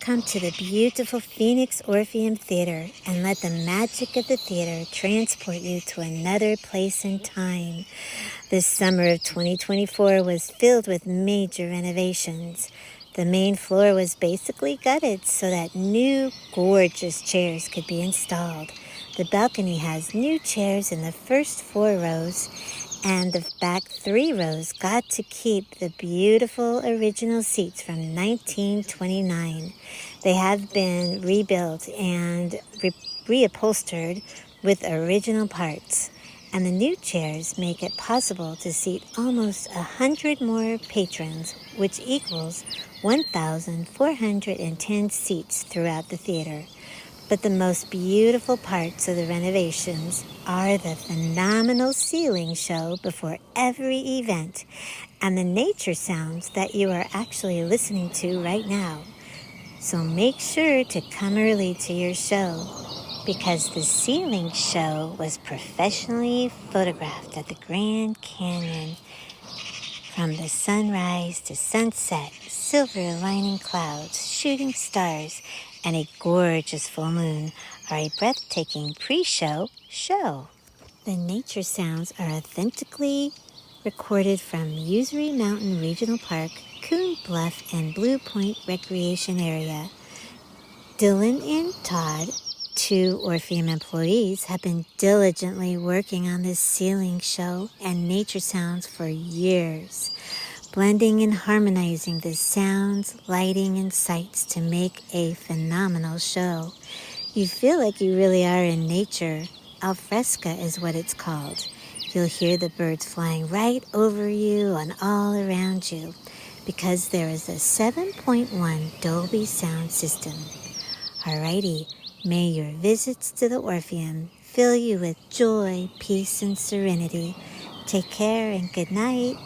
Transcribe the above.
Come to the beautiful Phoenix Orpheum Theater and let the magic of the theater transport you to another place in time. This summer of 2024 was filled with major renovations. The main floor was basically gutted so that new, gorgeous chairs could be installed. The balcony has new chairs in the first 4 rows, and the back 3 rows got to keep the beautiful original seats from 1929. They have been rebuilt and reupholstered with original parts, and the new chairs make it possible to seat almost 100 more patrons, which equals 1,410 seats throughout the theater. But the most beautiful parts of the renovations are the phenomenal ceiling show before every event and the nature sounds that you are actually listening to right now. So make sure to come early to your show because the ceiling show was professionally photographed at the Grand Canyon. From the sunrise to sunset, silver lining clouds, shooting stars, and a gorgeous full moon are a breathtaking pre-show show. The nature sounds are authentically recorded from Usery Mountain Regional Park, Coon Bluff, and Blue Point Recreation Area. Dylan and Todd, 2 Orpheum employees, have been diligently working on this ceiling show and nature sounds for years, blending and harmonizing the sounds, lighting, and sights to make a phenomenal show. You feel like you really are in nature. Alfresca is what it's called. You'll hear the birds flying right over you and all around you because there is a 7.1 Dolby sound system. Alrighty, may your visits to the Orpheum fill you with joy, peace, and serenity. Take care and good night.